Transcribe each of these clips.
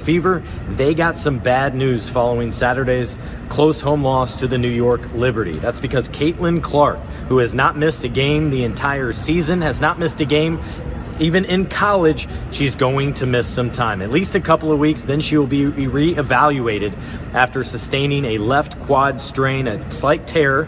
Fever, they got some bad news following Saturday's close home loss to the New York Liberty. That's because Caitlin Clark, who has not missed a game the entire season, has not missed a game even in college, she's going to miss some time, at least a couple of weeks. Then she will be reevaluated after sustaining a left quad strain, a slight tear.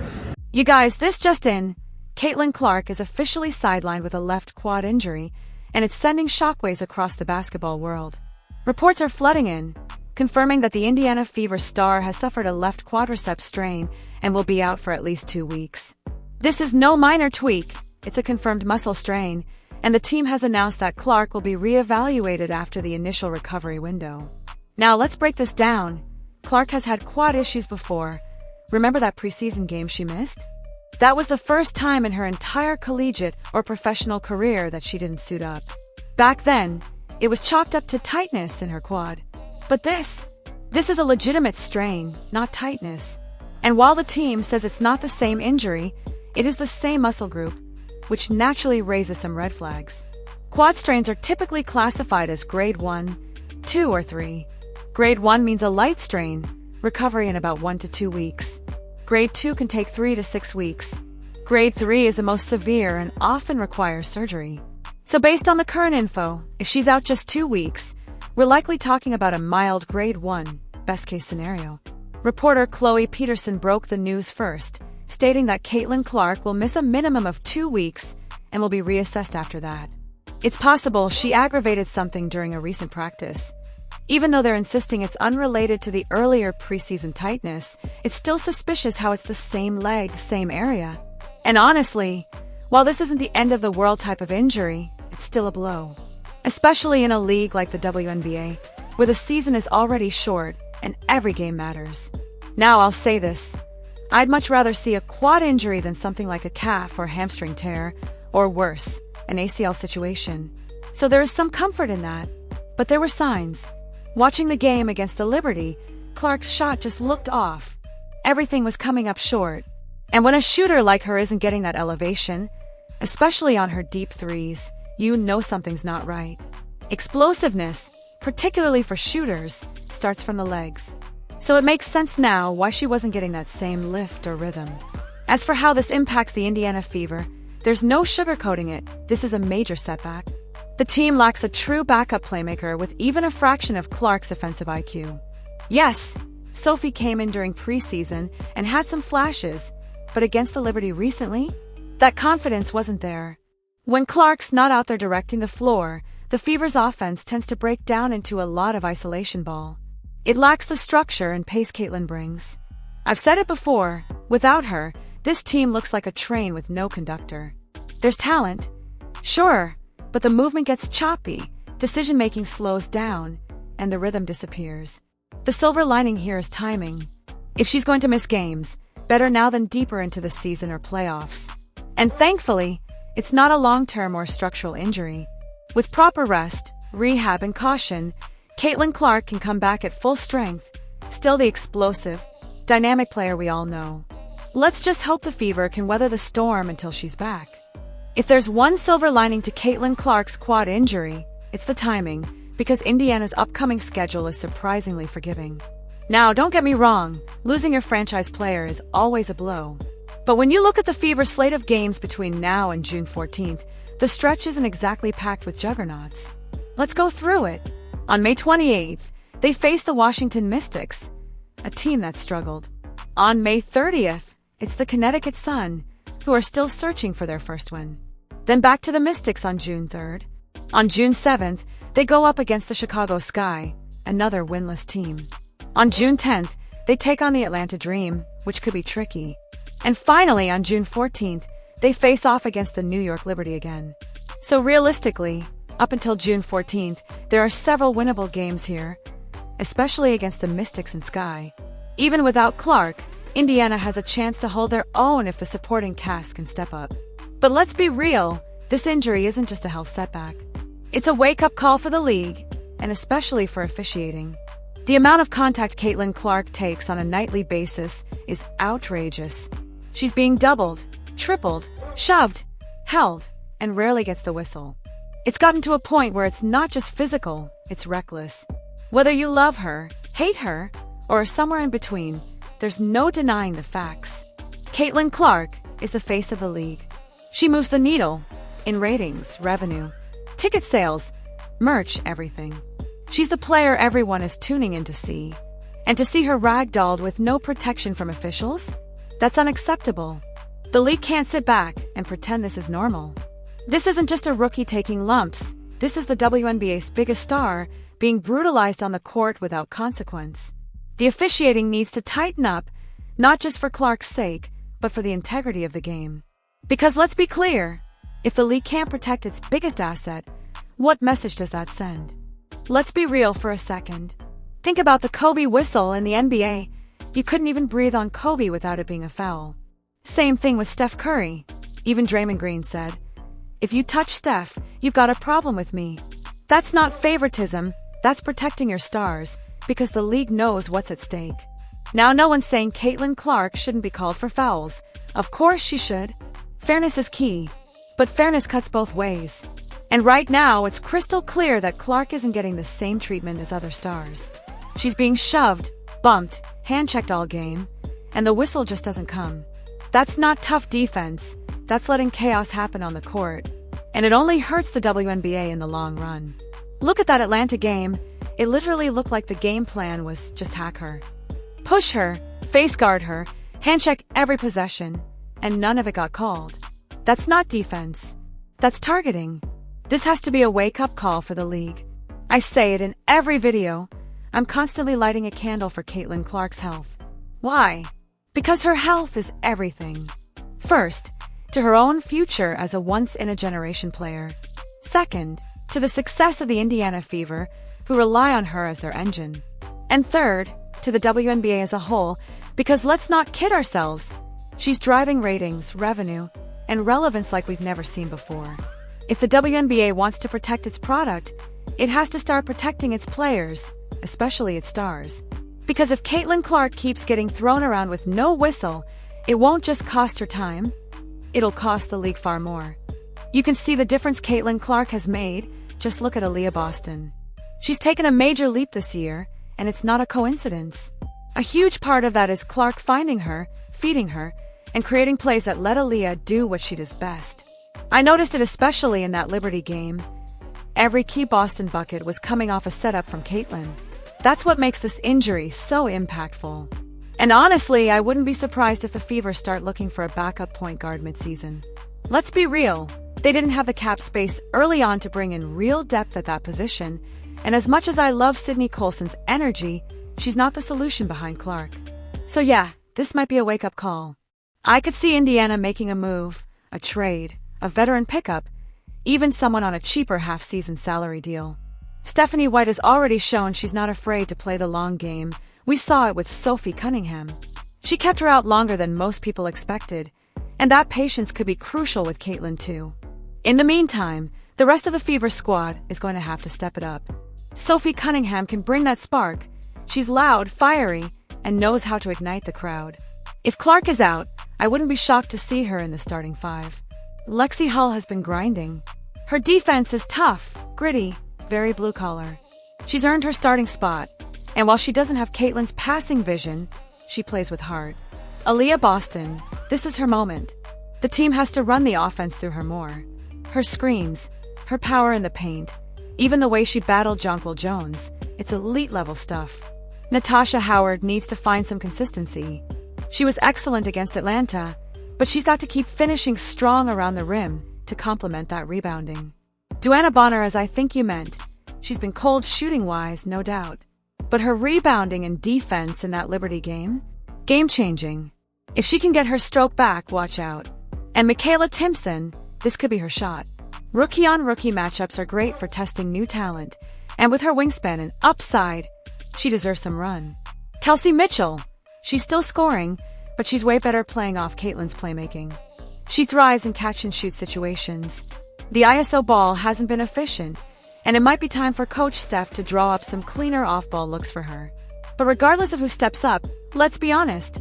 You guys, this just in. Caitlin Clark is officially sidelined with a left quad injury, and it's sending shockwaves across the basketball world. Reports are flooding in, confirming that the Indiana Fever star has suffered a left quadriceps strain and will be out for at least 2 weeks. This is no minor tweak, it's a confirmed muscle strain, and the team has announced that Clark will be reevaluated after the initial recovery window. Now let's break this down. Clark has had quad issues before. Remember that preseason game she missed? That was the first time in her entire collegiate or professional career that she didn't suit up. Back then, it was chalked up to tightness in her quad. But this is a legitimate strain, not tightness. And while the team says it's not the same injury, it is the same muscle group, which naturally raises some red flags. Quad strains are typically classified as grade 1, 2, or 3. Grade 1 means a light strain, recovery in about 1 to 2 weeks. Grade 2 can take 3 to 6 weeks. Grade 3 is the most severe and often requires surgery. So based on the current info, if she's out just 2 weeks, we're likely talking about a mild grade 1, best case scenario. Reporter Chloe Peterson broke the news first, stating that Caitlin Clark will miss a minimum of 2 weeks and will be reassessed after that. It's possible she aggravated something during a recent practice. Even though they're insisting it's unrelated to the earlier preseason tightness, it's still suspicious how it's the same leg, same area. And honestly, while this isn't the end of the world type of injury, it's still a blow. Especially in a league like the WNBA, where the season is already short and every game matters. Now I'll say this. I'd much rather see a quad injury than something like a calf or hamstring tear, or worse, an ACL situation. So there is some comfort in that. But there were signs. Watching the game against the Liberty, Clark's shot just looked off. Everything was coming up short. And when a shooter like her isn't getting that elevation, especially on her deep threes, you know something's not right. Explosiveness, particularly for shooters, starts from the legs. So it makes sense now why she wasn't getting that same lift or rhythm. As for how this impacts the Indiana Fever, there's no sugarcoating it. This is a major setback. The team lacks a true backup playmaker with even a fraction of Clark's offensive IQ. Yes, Sophie came in during preseason and had some flashes, but against the Liberty recently, that confidence wasn't there. When Clark's not out there directing the floor, the Fever's offense tends to break down into a lot of isolation ball. It lacks the structure and pace Caitlin brings. I've said it before, without her, this team looks like a train with no conductor. There's talent, sure, but the movement gets choppy, decision-making slows down, and the rhythm disappears. The silver lining here is timing. If she's going to miss games, better now than deeper into the season or playoffs. And thankfully, it's not a long-term or structural injury. With proper rest, rehab, and caution, Caitlin Clark can come back at full strength, still the explosive, dynamic player we all know. Let's just hope the Fever can weather the storm until she's back. If there's one silver lining to Caitlin Clark's quad injury, it's the timing, because Indiana's upcoming schedule is surprisingly forgiving. Now, don't get me wrong, losing your franchise player is always a blow. But when you look at the Fever slate of games between now and June 14th, the stretch isn't exactly packed with juggernauts. Let's go through it. On May 28th, they face the Washington Mystics, a team that struggled. On May 30th, it's the Connecticut Sun, who are still searching for their first win. Then back to the Mystics on June 3rd. On June 7th, they go up against the Chicago Sky, another winless team. On June 10th, they take on the Atlanta Dream, which could be tricky. And finally, on June 14th, they face off against the New York Liberty again. So realistically, up until June 14th, there are several winnable games here, especially against the Mystics and Sky. Even without Clark, Indiana has a chance to hold their own if the supporting cast can step up. But let's be real, this injury isn't just a health setback. It's a wake-up call for the league, and especially for officiating. The amount of contact Caitlin Clark takes on a nightly basis is outrageous. She's being doubled, tripled, shoved, held, and rarely gets the whistle. It's gotten to a point where it's not just physical, it's reckless. Whether you love her, hate her, or are somewhere in between, there's no denying the facts. Caitlin Clark is the face of the league. She moves the needle in ratings, revenue, ticket sales, merch, everything. She's the player everyone is tuning in to see. And to see her ragdolled with no protection from officials? That's unacceptable. The league can't sit back and pretend this is normal. This isn't just a rookie taking lumps. This is the WNBA's biggest star being brutalized on the court without consequence. The officiating needs to tighten up, not just for Clark's sake, but for the integrity of the game. Because let's be clear, if the league can't protect its biggest asset, what message does that send? Let's be real for a second. Think about the Kobe whistle in the NBA. You couldn't even breathe on Kobe without it being a foul. Same thing with Steph Curry. Even Draymond Green said, "If you touch Steph, you've got a problem with me." That's not favoritism, that's protecting your stars, because the league knows what's at stake. Now no one's saying Caitlin Clark shouldn't be called for fouls. Of course she should. Fairness is key. But fairness cuts both ways. And right now, it's crystal clear that Clark isn't getting the same treatment as other stars. She's being shoved, bumped, hand-checked all game, and the whistle just doesn't come. That's not tough defense. That's letting chaos happen on the court. And it only hurts the WNBA in the long run. Look at that Atlanta game. It literally looked like the game plan was just hack her. Push her, face guard her, hand-check every possession, and none of it got called. That's not defense. That's targeting. This has to be a wake-up call for the league. I say it in every video. I'm constantly lighting a candle for Caitlin Clark's health. Why? Because her health is everything. First, to her own future as a once-in-a-generation player. Second, to the success of the Indiana Fever, who rely on her as their engine. And third, to the WNBA as a whole, because let's not kid ourselves. She's driving ratings, revenue, and relevance like we've never seen before. If the WNBA wants to protect its product, it has to start protecting its players, especially its stars. Because if Caitlin Clark keeps getting thrown around with no whistle, it won't just cost her time, it'll cost the league far more. You can see the difference Caitlin Clark has made. Just look at Aaliyah Boston. She's taken a major leap this year, and it's not a coincidence. A huge part of that is Clark finding her, feeding her, and creating plays that let Aaliyah do what she does best. I noticed it especially in that Liberty game. Every key Boston bucket was coming off a setup from Caitlin. That's what makes this injury so impactful. And honestly, I wouldn't be surprised if the Fever start looking for a backup point guard midseason. Let's be real, they didn't have the cap space early on to bring in real depth at that position, and as much as I love Sydney Colson's energy, she's not the solution behind Clark. So yeah, this might be a wake-up call. I could see Indiana making a move, a trade, a veteran pickup, even someone on a cheaper half-season salary deal. Stephanie White has already shown she's not afraid to play the long game. We saw it with Sophie Cunningham. She kept her out longer than most people expected, and that patience could be crucial with Caitlin too. In the meantime, the rest of the Fever squad is going to have to step it up. Sophie Cunningham can bring that spark. She's loud, fiery, and knows how to ignite the crowd. If Clark is out, I wouldn't be shocked to see her in the starting five. Lexi Hull has been grinding. Her defense is tough, gritty, very blue-collar. She's earned her starting spot, and while she doesn't have Caitlin's passing vision, she plays with heart. Aaliyah Boston, this is her moment. The team has to run the offense through her more. Her screens, her power in the paint, even the way she battled Jonquil Jones, it's elite-level stuff. Natasha Howard needs to find some consistency. She was excellent against Atlanta, but she's got to keep finishing strong around the rim to complement that rebounding. Duana Bonner, as I think you meant, she's been cold shooting-wise, no doubt. But her rebounding and defense in that Liberty game? Game-changing. If she can get her stroke back, watch out. And Michaela Timpson, this could be her shot. Rookie-on-rookie matchups are great for testing new talent, and with her wingspan and upside, she deserves some run. Kelsey Mitchell, she's still scoring, but she's way better playing off Caitlin's playmaking. She thrives in catch-and-shoot situations. The ISO ball hasn't been efficient, and it might be time for Coach Steph to draw up some cleaner off-ball looks for her. But regardless of who steps up, let's be honest.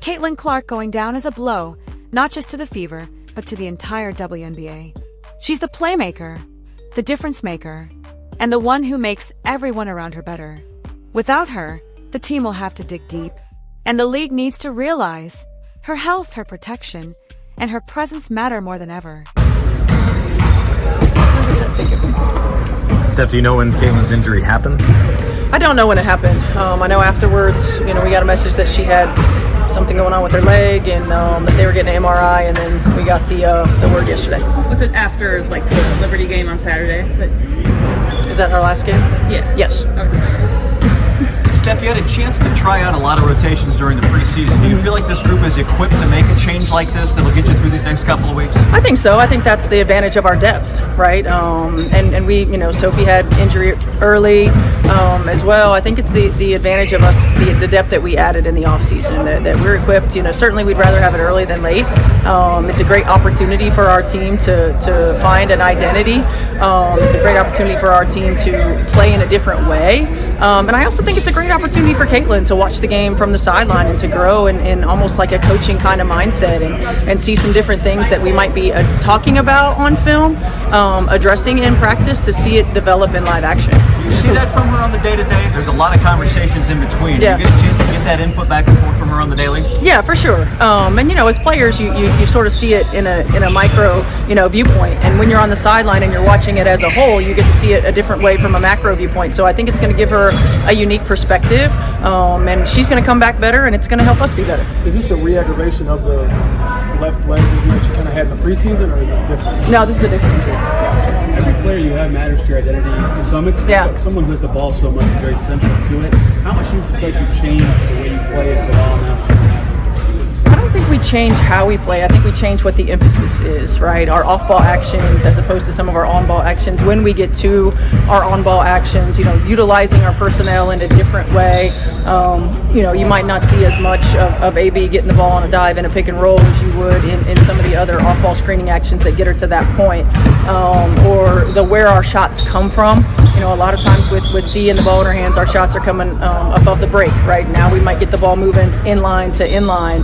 Caitlin Clark going down is a blow, not just to the Fever, but to the entire WNBA. She's the playmaker, the difference maker, and the one who makes everyone around her better. Without her, the team will have to dig deep, and the league needs to realize her health, her protection, and her presence matter more than ever. Steph, do you know when Caitlin's injury happened? I don't know when it happened. I know afterwards, we got a message that she had something going on with her leg, and that they were getting an MRI, and then we got the word yesterday. Was it after the Liberty game on Saturday? Is that our last game? Yeah. Yes. Okay. Steph, you had a chance to try out a lot of rotations during the preseason. Do you feel like this group is equipped to make a change like this that'll get you through these next couple of weeks? I think so. I think that's the advantage of our depth, right? And we, Sophie had injury early as well. I think it's the advantage of us, the depth that we added in the offseason, that we're equipped. Certainly we'd rather have it early than late. It's a great opportunity for our team to find an identity. It's a great opportunity for our team to play in a different way. And I also think it's a great opportunity for Caitlin to watch the game from the sideline and to grow in almost like a coaching kind of mindset and see some different things that we might be talking about on film, addressing in practice, to see it develop in live action. Do you see that from her on the day-to-day? There's a lot of conversations in between. Yeah. Do you get a chance to get that input back and forth from her on the daily? Yeah, for sure. And as players, you sort of see it in a micro viewpoint, and when you're on the sideline and you're watching it as a whole, you get to see it a different way from a macro viewpoint. So I think it's going to give her a unique perspective, and she's going to come back better, and it's going to help us be better. Is this a re-aggravation of the left leg injury she kind of had in the preseason, or is this different? No, this is a different injury. Every player you have matters to your identity to some extent. Yeah. But someone who has the ball so much is very central to it. How much do you feel like you change the way you play, if at all, now? I don't think we change how we play. I think we change what the emphasis is, right? Our off-ball actions as opposed to some of our on-ball actions. When we get to our on-ball actions, utilizing our personnel in a different way. You might not see as much of AB getting the ball on a dive in a pick and roll as you would in some of the other off-ball screening actions that get her to that point, or where our shots come from. A lot of times with C and the ball in her hands, our shots are coming above the break. Right now, we might get the ball moving in line to in line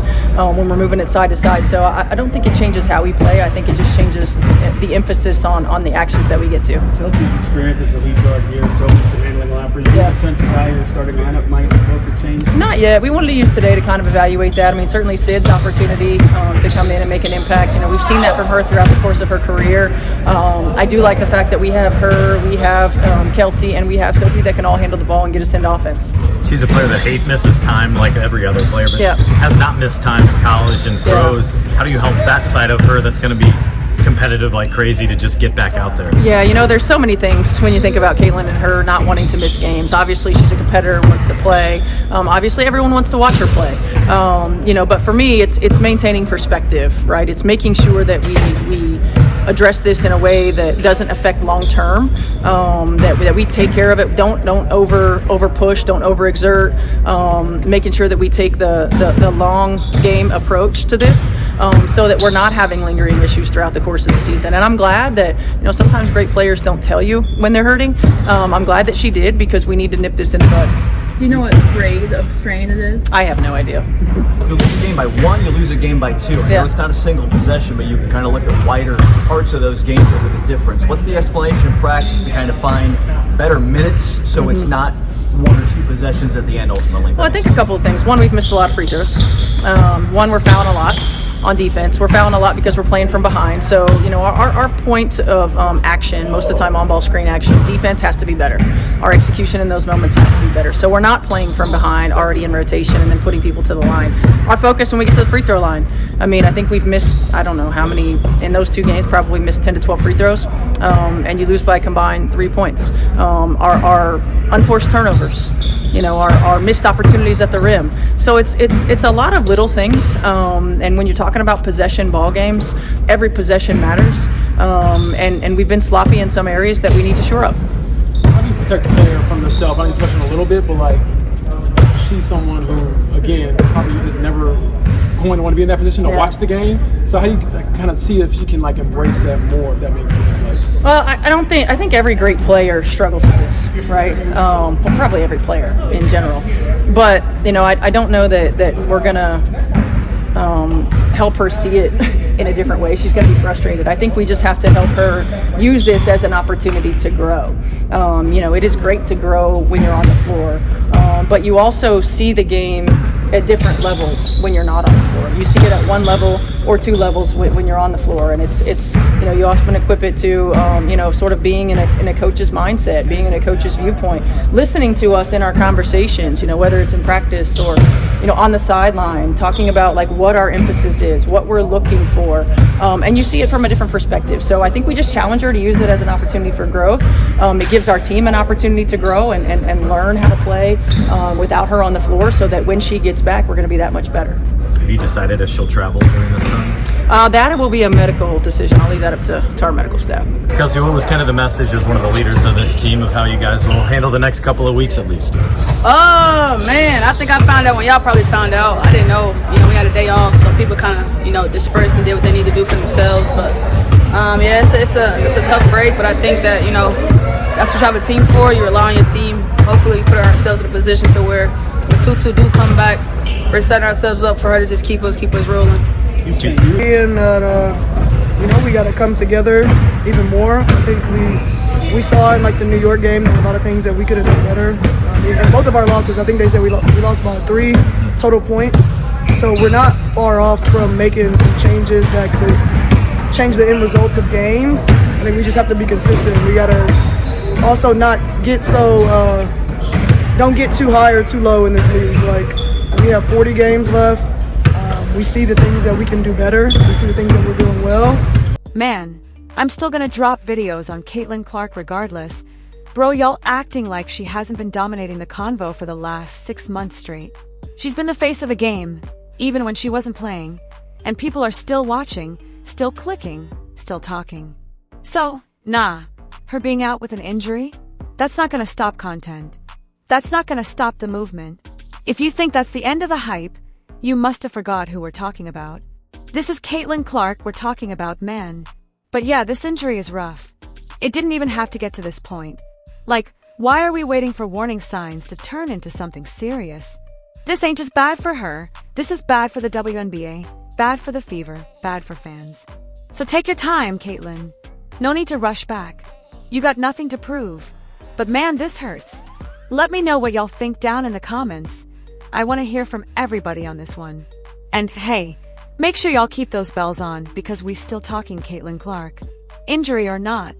when we're moving it side to side. So I don't think it changes how we play. I think it just changes the emphasis on the actions that we get to. Chelsea's experience as a lead guard here, so he's been handling a lot for you. Yeah. A sense of how your starting lineup might look or change? Not yet. We wanted to use today to kind of evaluate that. Certainly Sid's opportunity to come in and make an impact. We've seen that from her throughout the course of her career. I do like the fact that we have her, we have Kelsey, and we have Sophie that can all handle the ball and get us into offense. She's a player that misses time like every other player, but Yeah. has not missed time in college and pros. How do you help that side of her that's going to be competitive like crazy to just get back out there? Yeah, there's so many things when you think about Caitlin and her not wanting to miss games. Obviously, she's a competitor, wants to play. Obviously, everyone wants to watch her play. But for me, it's maintaining perspective, right? It's making sure that we address this in a way that doesn't affect long term, that we take care of it. Don't over push, don't overexert, making sure that we take the long game approach to this, so that we're not having lingering issues throughout the course of the season. And I'm glad that sometimes great players don't tell you when they're hurting. I'm glad that she did, because we need to nip this in the bud. Do you know what grade of strain it is? I have no idea. You lose a game by 1, you lose a game by 2. I know Yeah. it's not a single possession, but you can kind of look at wider parts of those games that are the difference. What's the explanation in practice to kind of find better minutes so it's not 1 or 2 possessions at the end ultimately? Well, I think a couple of things. One, we've missed a lot of free throws. One, we're fouling a lot on defense. We're fouling a lot because we're playing from behind. So, our point of action, most of the time on-ball screen action, defense has to be better. Our execution in those moments has to be better. So we're not playing from behind, already in rotation, and then putting people to the line. Our focus when we get to the free throw line, I think we've missed, I don't know how many, in those 2 games, probably missed 10 to 12 free throws, and you lose by a combined 3 points. Our unforced turnovers, our missed opportunities at the rim. So it's a lot of little things, and when you're talking about possession ball games, every possession matters, and we've been sloppy in some areas that we need to shore up. How do you protect the player from themselves? I know you touched on it a little bit, but she's someone who, again, probably is never going to want to be in that position to watch the game. So how do you kind of see if she can embrace that more, if that makes sense? Well, I think every great player struggles with this, right? Well, probably every player in general. But, I don't know that we're going to help her see it in a different way. She's going to be frustrated. I think we just have to help her use this as an opportunity to grow. It is great to grow when you're on the floor, but you also see the game at different levels when you're not on the floor. You see it at one level or two levels when you're on the floor, and it's you often equip it to sort of being in a coach's mindset, being in a coach's viewpoint, listening to us in our conversations, whether it's in practice or on the sideline, talking about like what our emphasis is, what we're looking for, and you see it from a different perspective. So I think we just challenge her to use it as an opportunity for growth. It gives our team an opportunity to grow and learn how to play without her on the floor, so that when she gets back, we're going to be that much better. Have you decided if she'll travel during this time? That will be a medical decision. I'll leave that up to our medical staff. Kelsey, what was kind of the message as one of the leaders of this team of how you guys will handle the next couple of weeks at least? Oh man, I think I found out when y'all probably found out. I didn't know. We had a day off, so people kind of dispersed and did what they need to do for themselves. But it's a tough break. But I think that that's what you have a team for. You rely on your team. Hopefully, we put ourselves in a position to where when Tutu do come back, we're setting ourselves up for her to just keep us rolling. And we got to come together even more. I think we saw in like the New York game, there were a lot of things that we could have done better. And both of our losses, I think they said we lost by 3 total points. So we're not far off from making some changes that could change the end results of games. I think we just have to be consistent. We got to also not get don't get too high or too low in this league. Like, we have 40 games left. We see the things that we can do better. We see the things that we're doing well. Man, I'm still gonna drop videos on Caitlin Clark regardless. Bro, y'all acting like she hasn't been dominating the convo for the last 6 months straight. She's been the face of the game, even when she wasn't playing. And people are still watching, still clicking, still talking. So, nah, her being out with an injury? That's not gonna stop content. That's not gonna stop the movement. If you think that's the end of the hype, you must have forgot who we're talking about. This is Caitlin Clark we're talking about, man. But yeah, this injury is rough. It didn't even have to get to this point. Like, why are we waiting for warning signs to turn into something serious? This ain't just bad for her. This is bad for the WNBA, bad for the Fever, bad for fans. So take your time, Caitlin. No need to rush back. You got nothing to prove. But man, this hurts. Let me know what y'all think down in the comments. I want to hear from everybody on this one. And hey, make sure y'all keep those bells on because we still talking Caitlin Clark. Injury or not,